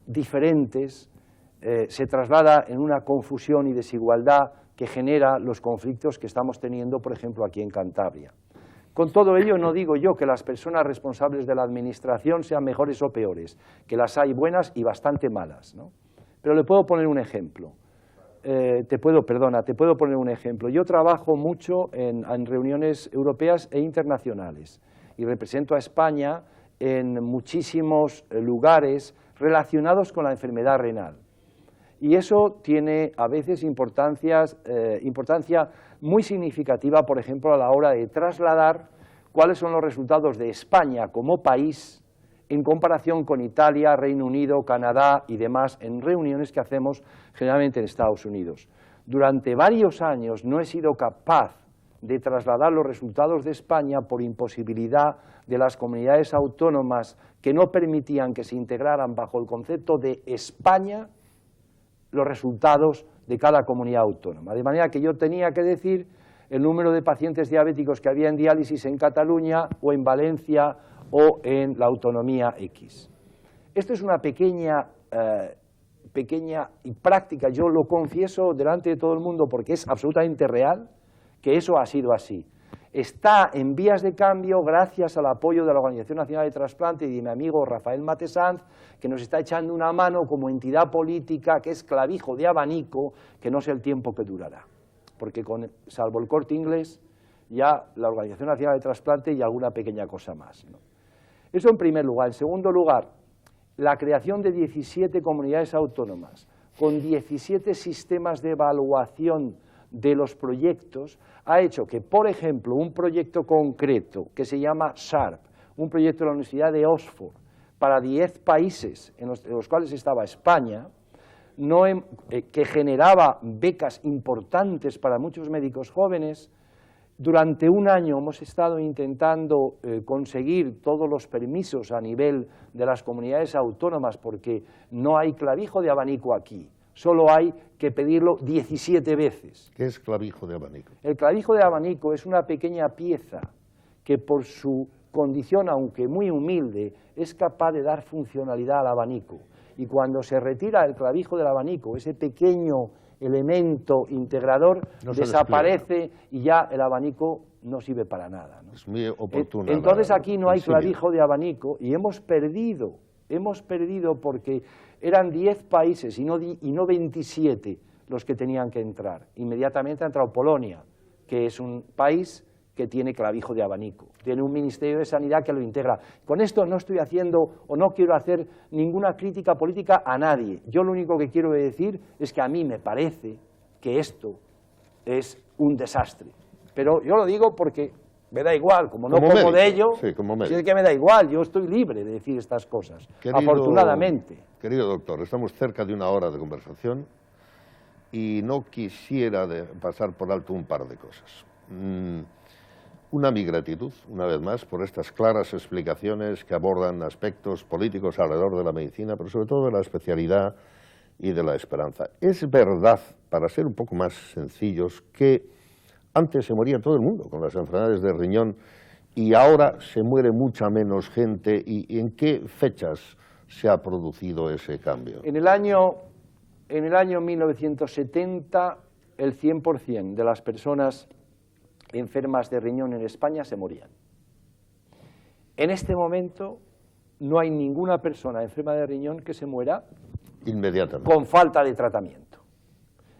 diferentes, se traslada en una confusión y desigualdad que genera los conflictos que estamos teniendo, por ejemplo, aquí en Cantabria. Con todo ello, no digo yo que las personas responsables de la administración sean mejores o peores, que las hay buenas y bastante malas, ¿no? Pero le puedo poner un ejemplo. Te puedo poner un ejemplo. Yo trabajo mucho en reuniones europeas e internacionales y represento a España en muchísimos lugares relacionados con la enfermedad renal. Y eso tiene a veces importancia muy significativa, por ejemplo, a la hora de trasladar cuáles son los resultados de España como país en comparación con Italia, Reino Unido, Canadá y demás, en reuniones que hacemos generalmente en Estados Unidos. Durante varios años no he sido capaz de trasladar los resultados de España por imposibilidad de las comunidades autónomas que no permitían que se integraran bajo el concepto de España los resultados de cada comunidad autónoma. De manera que yo tenía que decir el número de pacientes diabéticos que había en diálisis en Cataluña o en Valencia o en la autonomía X. Esto es una pequeña y práctica, yo lo confieso delante de todo el mundo porque es absolutamente real, que eso ha sido así. Está en vías de cambio gracias al apoyo de la Organización Nacional de Trasplante y de mi amigo Rafael Matesanz, que nos está echando una mano como entidad política que es clavijo de abanico, que no sé el tiempo que durará, porque salvo el Corte Inglés, ya la Organización Nacional de Trasplante y alguna pequeña cosa más, ¿no? Eso en primer lugar. En segundo lugar, la creación de 17 comunidades autónomas con 17 sistemas de evaluación de los proyectos ha hecho que, por ejemplo, un proyecto concreto que se llama SHARP, un proyecto de la Universidad de Oxford, para 10 países en los cuales estaba España, que generaba becas importantes para muchos médicos jóvenes. Durante un año hemos estado intentando conseguir todos los permisos a nivel de las comunidades autónomas porque no hay clavijo de abanico aquí, solo hay que pedirlo 17 veces. ¿Qué es clavijo de abanico? El clavijo de abanico es una pequeña pieza que por su condición, aunque muy humilde, es capaz de dar funcionalidad al abanico. Y cuando se retira el clavijo del abanico, ese pequeño elemento integrador desaparece y ya el abanico no sirve para nada, ¿no? Es muy oportuno. Entonces aquí no hay clavijo de abanico y hemos perdido porque eran 10 países y no 27 los que tenían que entrar. Inmediatamente ha entrado Polonia, que es un país que tiene clavijo de abanico, tiene un Ministerio de Sanidad que lo integra. Con esto no estoy haciendo o no quiero hacer ninguna crítica política a nadie. Yo lo único que quiero decir es que a mí me parece que esto es un desastre. Pero yo lo digo porque me da igual, como no como médico, de ello, sí, si es que me da igual, yo estoy libre de decir estas cosas, afortunadamente. Querido doctor, estamos cerca de una hora de conversación y no quisiera pasar por alto un par de cosas. Mi gratitud, una vez más, por estas claras explicaciones que abordan aspectos políticos alrededor de la medicina, pero sobre todo de la especialidad y de la esperanza. Es verdad, para ser un poco más sencillos, que antes se moría todo el mundo con las enfermedades de riñón y ahora se muere mucha menos gente. ¿Y en qué fechas se ha producido ese cambio? En el año 1970, el 100% de las personas enfermas de riñón en España se morían. En este momento no hay ninguna persona enferma de riñón que se muera inmediatamente con falta de tratamiento.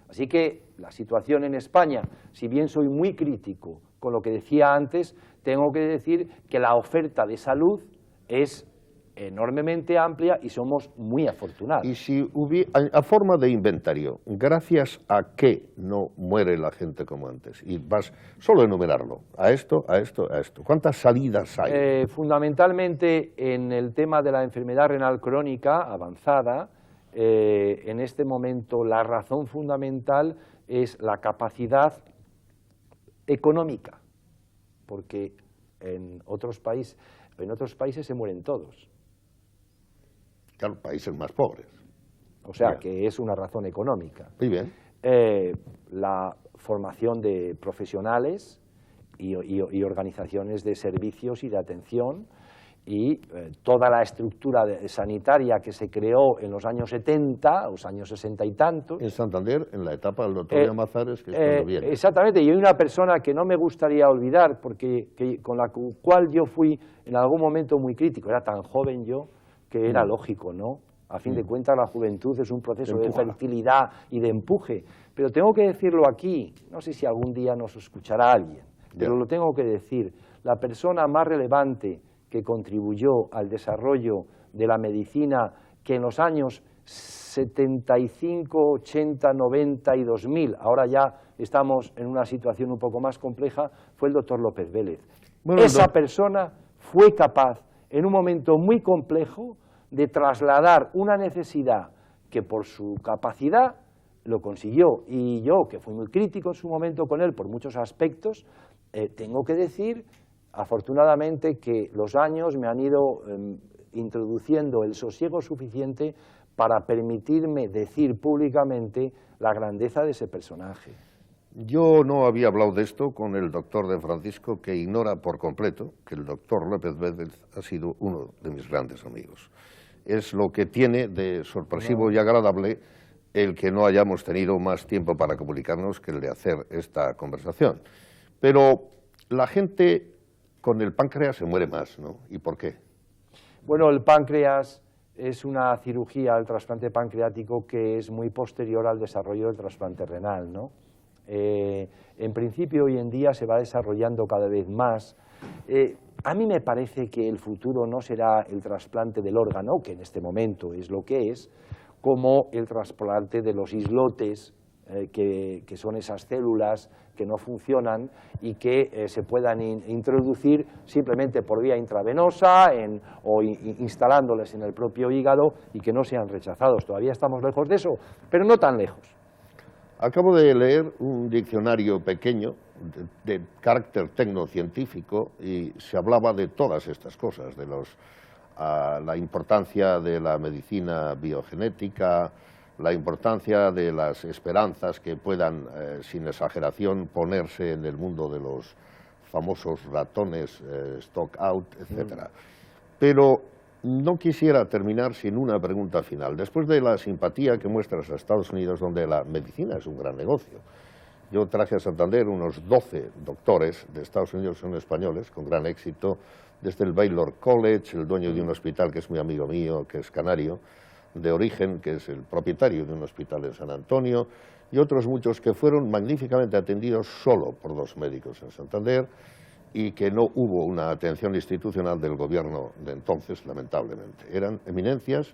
Así que la situación en España, si bien soy muy crítico con lo que decía antes, tengo que decir que la oferta de salud es enormemente amplia y somos muy afortunados. Y si hubiera, a forma de inventario, ¿gracias a qué no muere la gente como antes? Y vas solo a enumerarlo, a esto, a esto, a esto. ¿Cuántas salidas hay? Fundamentalmente en el tema de la enfermedad renal crónica avanzada, en este momento la razón fundamental es la capacidad económica, porque en otros países se mueren todos. Claro, países más pobres. O sea, Bien. que es una razón económica. Muy bien. La formación de profesionales y organizaciones de servicios y de atención y toda la estructura sanitaria que se creó en los años 70, los años 60 y tantos. En Santander, en la etapa del doctor Llamazares, que es cuando viene. Exactamente, y hay una persona que no me gustaría olvidar, porque con la cual yo fui en algún momento muy crítico, era tan joven yo, que era lógico, ¿no? A fin de cuentas, la juventud es un proceso de fertilidad y de empuje. Pero tengo que decirlo aquí, no sé si algún día nos escuchará alguien, pero lo tengo que decir, la persona más relevante que contribuyó al desarrollo de la medicina, que en los años 75, 80, 90 y 2000, ahora ya estamos en una situación un poco más compleja, fue el doctor López Vélez. Bueno, esa persona fue capaz, en un momento muy complejo, de trasladar una necesidad que por su capacidad lo consiguió. Y yo, que fui muy crítico en su momento con él por muchos aspectos, tengo que decir, afortunadamente, que los años me han ido introduciendo el sosiego suficiente para permitirme decir públicamente la grandeza de ese personaje. Yo no había hablado de esto con el doctor de Francisco, que ignora por completo que el doctor López Vélez ha sido uno de mis grandes amigos. Es lo que tiene de sorpresivo y agradable el que no hayamos tenido más tiempo para comunicarnos que el de hacer esta conversación. Pero la gente con el páncreas se muere más, ¿no? ¿Y por qué? Bueno, el páncreas es una cirugía, el trasplante pancreático, que es muy posterior al desarrollo del trasplante renal, ¿no? En principio, hoy en día se va desarrollando cada vez más. A mí me parece que el futuro no será el trasplante del órgano, que en este momento es lo que es, como el trasplante de los islotes, que son esas células que no funcionan y que se puedan introducir simplemente por vía intravenosa o instalándoles en el propio hígado y que no sean rechazados. Todavía estamos lejos de eso, pero no tan lejos. Acabo de leer un diccionario pequeño de carácter tecnocientífico y se hablaba de todas estas cosas, de la importancia de la medicina biogenética, la importancia de las esperanzas que puedan, sin exageración, ponerse en el mundo de los famosos ratones, stock out, etc. Pero no quisiera terminar sin una pregunta final. Después de la simpatía que muestras a Estados Unidos, donde la medicina es un gran negocio, yo traje a Santander unos 12 doctores de Estados Unidos, son españoles, con gran éxito, desde el Baylor College, el dueño de un hospital que es muy amigo mío, que es canario, de origen, que es el propietario de un hospital en San Antonio, y otros muchos que fueron magníficamente atendidos solo por 2 médicos en Santander, y que no hubo una atención institucional del gobierno de entonces, lamentablemente. Eran eminencias,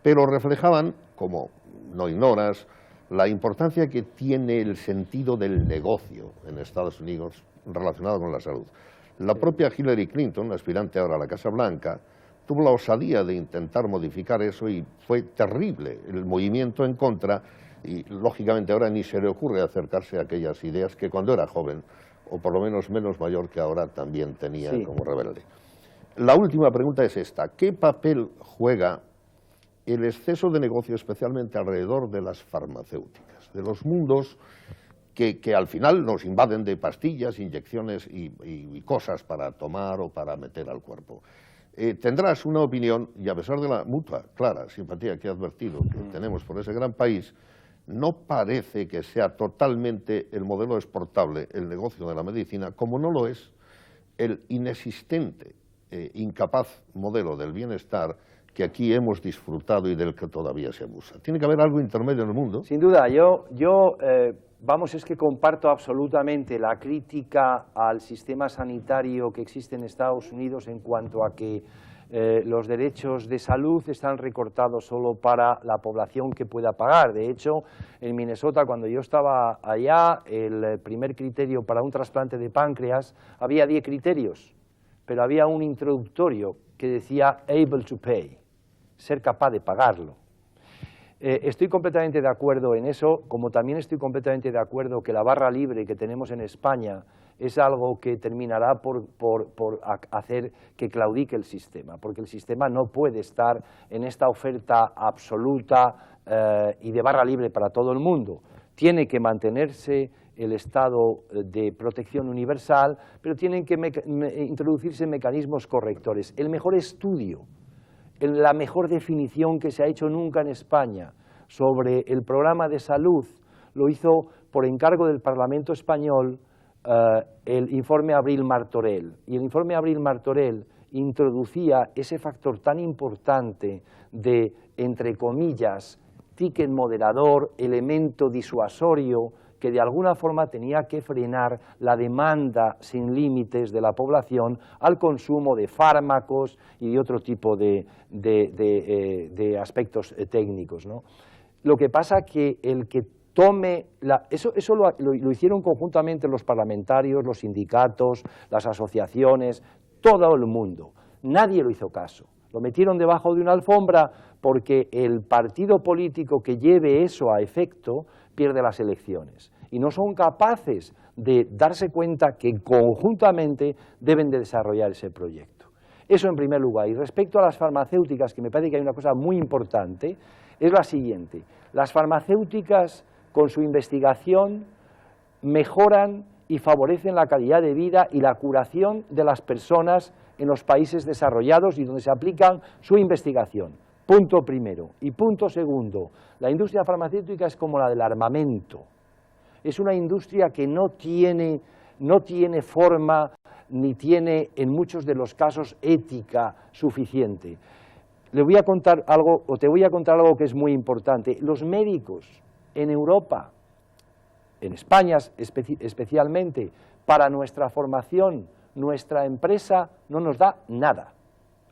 pero reflejaban, como no ignoras, la importancia que tiene el sentido del negocio en Estados Unidos relacionado con la salud. La propia Hillary Clinton, aspirante ahora a la Casa Blanca, tuvo la osadía de intentar modificar eso y fue terrible el movimiento en contra y, lógicamente, ahora ni se le ocurre acercarse a aquellas ideas que cuando era joven, o por lo menos menos mayor que ahora, también tenía como rebelde. La última pregunta es esta: ¿qué papel juega el exceso de negocio, especialmente alrededor de las farmacéuticas, de los mundos que al final nos invaden de pastillas, inyecciones y cosas para tomar o para meter al cuerpo? Tendrás una opinión, y a pesar de la mutua, clara simpatía que he advertido que tenemos por ese gran país, no parece que sea totalmente el modelo exportable el negocio de la medicina, como no lo es el inexistente, incapaz modelo del bienestar que aquí hemos disfrutado y del que todavía se abusa? Tiene que haber algo intermedio en el mundo. Sin duda, vamos, es que comparto absolutamente la crítica al sistema sanitario que existe en Estados Unidos en cuanto a que los derechos de salud están recortados solo para la población que pueda pagar. De hecho, en Minnesota, cuando yo estaba allá, el primer criterio para un trasplante de páncreas, había 10 criterios, pero había un introductorio que decía able to pay, ser capaz de pagarlo. Estoy completamente de acuerdo en eso, como también estoy completamente de acuerdo que la barra libre que tenemos en España es algo que terminará por hacer que claudique el sistema, porque el sistema no puede estar en esta oferta absoluta y de barra libre para todo el mundo. Tiene que mantenerse el estado de protección universal, pero tienen que introducirse mecanismos correctores. El mejor estudio, la mejor definición que se ha hecho nunca en España sobre el programa de salud lo hizo por encargo del Parlamento español el informe Abril-Martorell. Y el informe Abril-Martorell introducía ese factor tan importante de, entre comillas, ticket moderador, elemento disuasorio, que de alguna forma tenía que frenar la demanda sin límites de la población al consumo de fármacos y de otro tipo de aspectos técnicos, ¿no? Lo que pasa que el que tome, eso lo hicieron conjuntamente los parlamentarios, los sindicatos, las asociaciones, todo el mundo. Nadie lo hizo caso. Lo metieron debajo de una alfombra porque el partido político que lleve eso a efecto pierde las elecciones y no son capaces de darse cuenta que conjuntamente deben de desarrollar ese proyecto. Eso en primer lugar. Y respecto a las farmacéuticas, que me parece que hay una cosa muy importante, es la siguiente. Las farmacéuticas, con su investigación, mejoran y favorecen la calidad de vida y la curación de las personas en los países desarrollados y donde se aplican su investigación. Punto primero. Y punto segundo, la industria farmacéutica es como la del armamento. Es una industria que no tiene forma ni tiene, en muchos de los casos, ética suficiente. Le voy a contar algo, o te voy a contar algo que es muy importante. Los médicos en Europa, en España especialmente, para nuestra formación, nuestra empresa no nos da nada,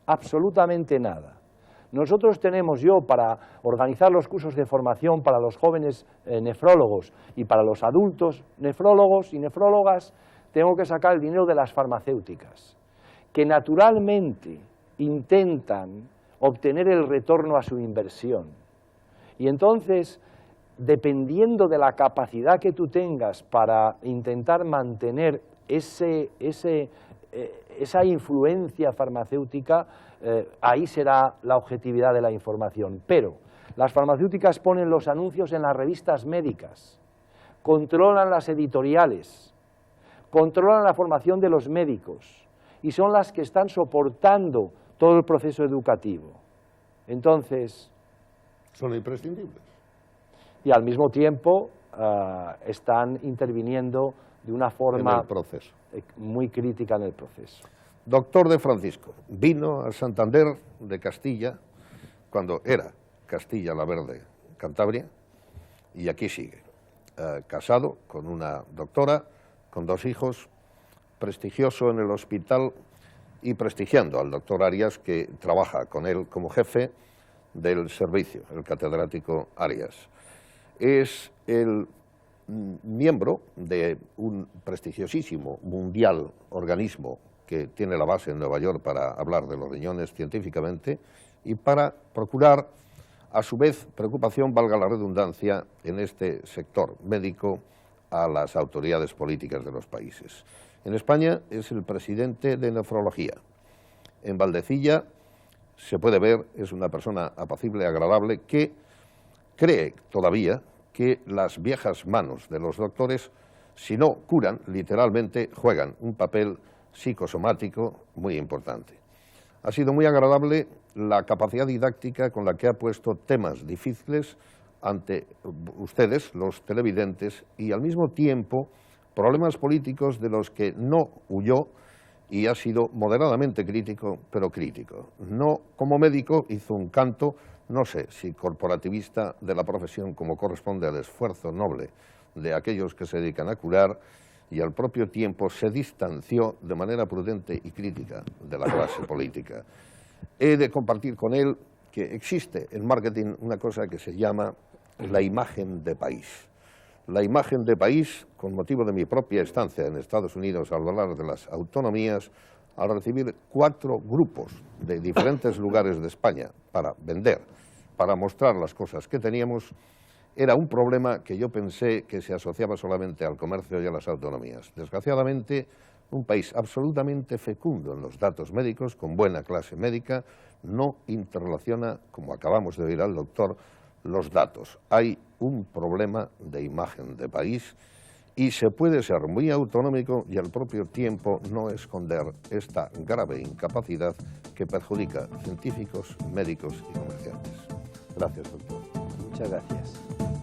absolutamente nada. Nosotros tenemos, para organizar los cursos de formación para los jóvenes nefrólogos y para los adultos nefrólogos y nefrólogas, tengo que sacar el dinero de las farmacéuticas, que naturalmente intentan obtener el retorno a su inversión. Y entonces, dependiendo de la capacidad que tú tengas para intentar mantener esa influencia farmacéutica, ahí será la objetividad de la información. Pero las farmacéuticas ponen los anuncios en las revistas médicas, controlan las editoriales, controlan la formación de los médicos y son las que están soportando todo el proceso educativo. Entonces, son imprescindibles. Y al mismo tiempo están interviniendo de una forma en el proceso. Muy crítica en el proceso. Doctor de Francisco, vino a Santander de Castilla, cuando era Castilla la Verde, Cantabria, y aquí sigue, casado con una doctora, con 2 hijos, prestigioso en el hospital y prestigiando al doctor Arias, que trabaja con él como jefe del servicio, el catedrático Arias. Es el miembro de un prestigiosísimo mundial organismo que tiene la base en Nueva York para hablar de los riñones científicamente y para procurar, a su vez, preocupación, valga la redundancia, en este sector médico a las autoridades políticas de los países. En España es el presidente de nefrología. En Valdecilla se puede ver, es una persona apacible, agradable, que cree todavía que las viejas manos de los doctores, si no curan, literalmente juegan un papel psicosomático muy importante. Ha sido muy agradable la capacidad didáctica con la que ha puesto temas difíciles ante ustedes, los televidentes, y al mismo tiempo problemas políticos de los que no huyó y ha sido moderadamente crítico, pero crítico. No como médico hizo un canto, no sé si corporativista, de la profesión como corresponde al esfuerzo noble de aquellos que se dedican a curar, y al propio tiempo se distanció de manera prudente y crítica de la clase política. He de compartir con él que existe en marketing una cosa que se llama la imagen de país. La imagen de país, con motivo de mi propia estancia en Estados Unidos al hablar de las autonomías, al recibir 4 grupos de diferentes lugares de España para vender, para mostrar las cosas que teníamos, era un problema que yo pensé que se asociaba solamente al comercio y a las autonomías. Desgraciadamente, un país absolutamente fecundo en los datos médicos, con buena clase médica, no interrelaciona, como acabamos de oír al doctor, los datos. Hay un problema de imagen de país y se puede ser muy autonómico y al propio tiempo no esconder esta grave incapacidad que perjudica a científicos, médicos y comerciantes. Gracias, doctor. Muchas gracias.